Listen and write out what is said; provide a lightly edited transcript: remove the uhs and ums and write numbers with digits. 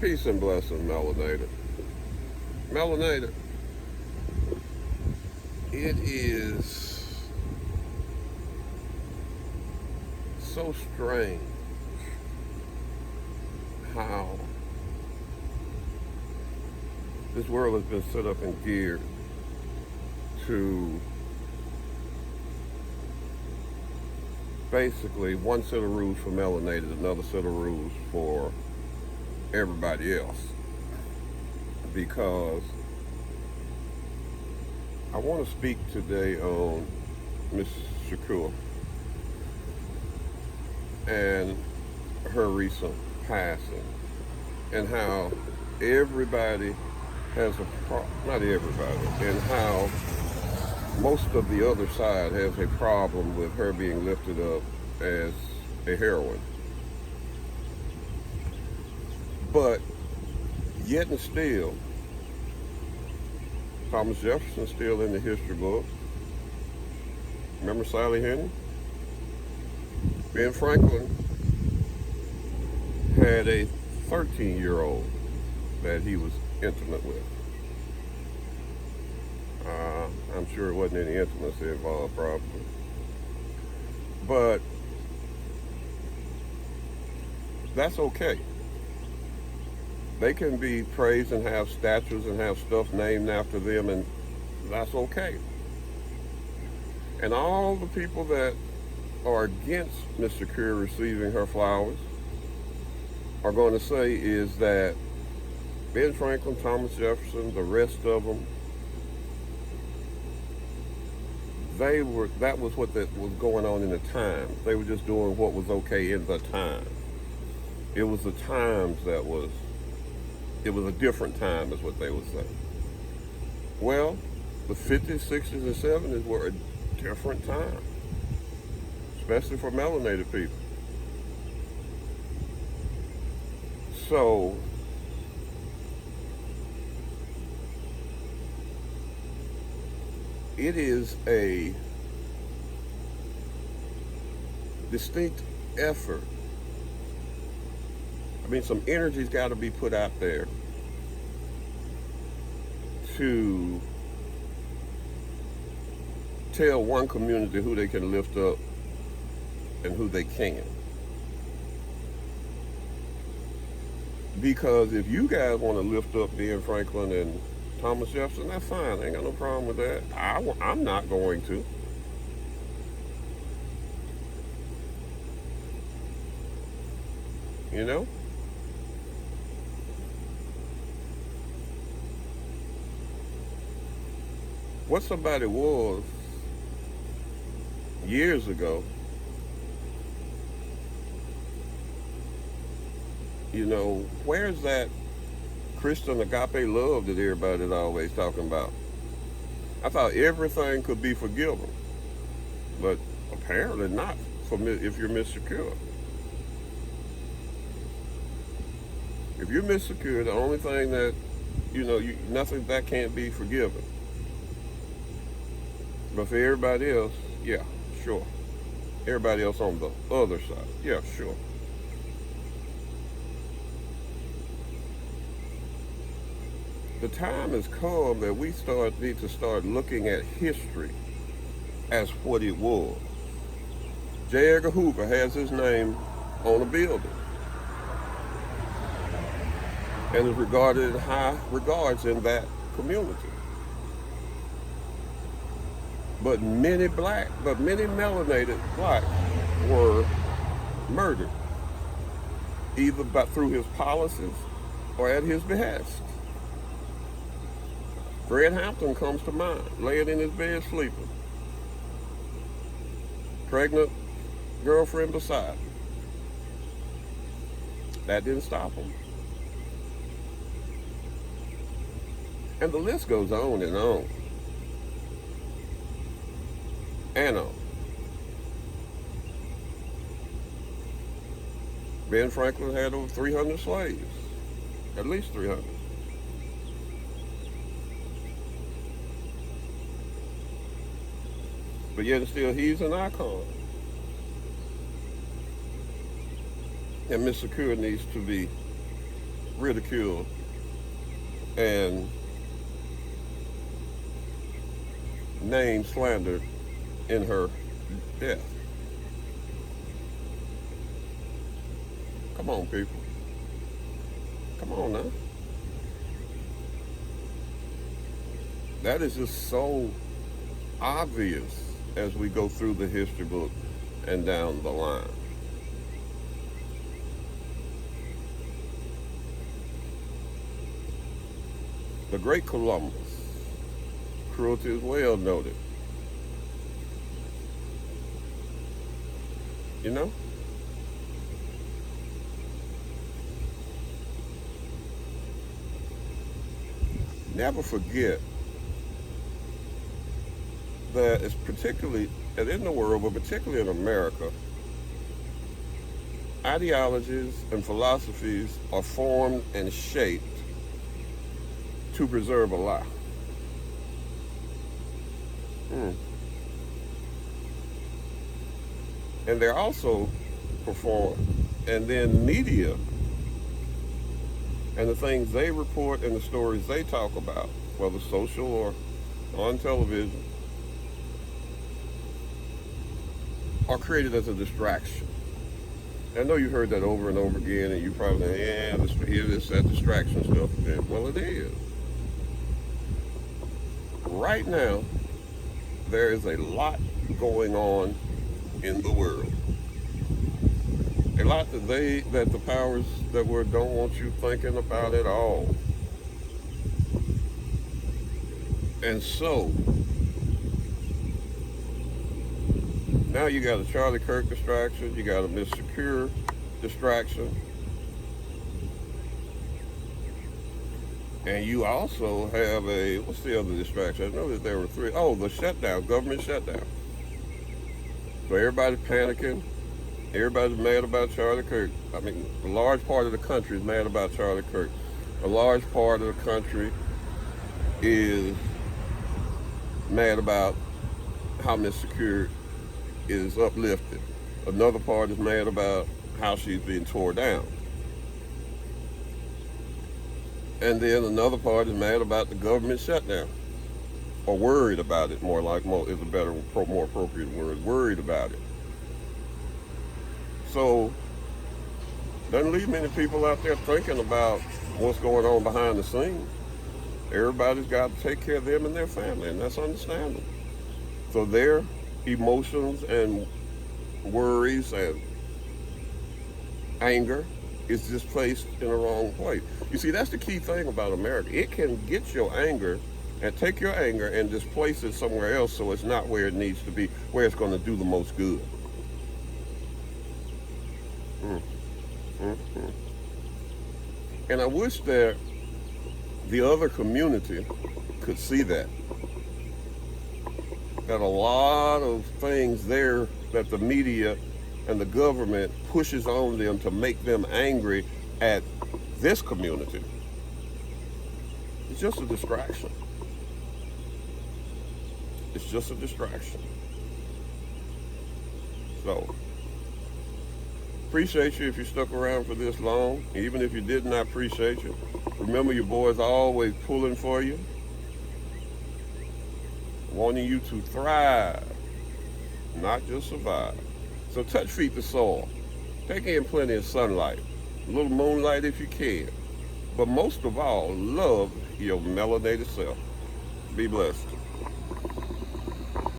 Peace and blessing, Melanated. Melanated, it is so strange how this world has been set up and geared to basically one set of rules for melanated, another set of rules for everybody else. Because I want to speak today on Miss Shakur and her recent passing, and how everybody has a not everybody, and how most of the other side has a problem with her being lifted up as a heroine. But yet and still, Thomas Jefferson's still in the history book. Remember Sally Henry? Ben Franklin had a 13-year-old that he was intimate with. I'm sure it wasn't any intimacy involved, probably. But that's okay. They can be praised and have statues and have stuff named after them, and that's okay. And all the people that are against Miss Shakur receiving her flowers are going to say is that Ben Franklin, Thomas Jefferson, the rest of them, that was what that was going on in the times. They were just doing what was okay in the time. It was the times it was a different time is what they would say. Well, the 50s, 60s, and 70s were a different time, especially for melanated people. So, it is a distinct effort. I mean, some energy's got to be put out there to tell one community who they can lift up and who they can't. Because if you guys want to lift up Ben Franklin and Thomas Jefferson, that's fine. I ain't got no problem with that. I'm not going to. You know? What somebody was years ago, where's that Christian agape love that everybody's always talking about? I thought everything could be forgiven, but apparently not if you're Miss Shakur. If you're Miss Shakur, the only thing that, nothing that can't be forgiven. But for everybody else, yeah, sure. Everybody else on the other side, yeah, sure. The time has come that we need to start looking at history as what it was. J. Edgar Hoover has his name on a building and is regarded in high regards in that community. But many melanated black were murdered, either through his policies or at his behest. Fred Hampton comes to mind, laying in his bed sleeping. Pregnant girlfriend beside him. That didn't stop him. And the list goes on and on. And on. Ben Franklin had over 300 slaves. At least 300. But yet still, he's an icon. And Miss Shakur needs to be ridiculed, and name slandered in her death. Come on, people. Come on now. That is just so obvious as we go through the history book and down the line. The great Columbus, cruelty is well noted. You know? Never forget that it's particularly, and in the world, but particularly in America, ideologies and philosophies are formed and shaped to preserve a lie. And they're also performed, and then media and the things they report and the stories they talk about, whether social or on television, are created as a distraction. I know you heard that over and over again, and you probably think, yeah, that distraction stuff again. Well, it is. Right now, there is a lot going on in the world. A lot that the powers that were don't want you thinking about at all. And so, now you got a Charlie Kirk distraction, you got a Miss Secure distraction, and you also have what's the other distraction? I know that there were three. Oh, the shutdown, government shutdown. So everybody's panicking, everybody's mad about Charlie Kirk. I mean, a large part of the country is mad about Charlie Kirk. A large part of the country is mad about how Miss Secure is uplifted. Another part is mad about how she's being torn down. And then another part is mad about the government shutdown. Or worried about it, is a better, more appropriate word. Worried about it. So, doesn't leave many people out there thinking about what's going on behind the scenes. Everybody's got to take care of them and their family, and that's understandable. So their emotions and worries and anger is just placed in the wrong place. You see, that's the key thing about America. It can get your anger and take your anger and just place it somewhere else so it's not where it needs to be, where it's going to do the most good. And I wish that the other community could see that. That a lot of things there that the media and the government pushes on them to make them angry at this community, it's just a distraction. It's just a distraction. So, appreciate you if you stuck around for this long. Even if you didn't, I appreciate you. Remember, your boy's always pulling for you, wanting you to thrive, not just survive. So touch feet the soil. Take in plenty of sunlight, a little moonlight if you can. But most of all, love your melanated self. Be blessed.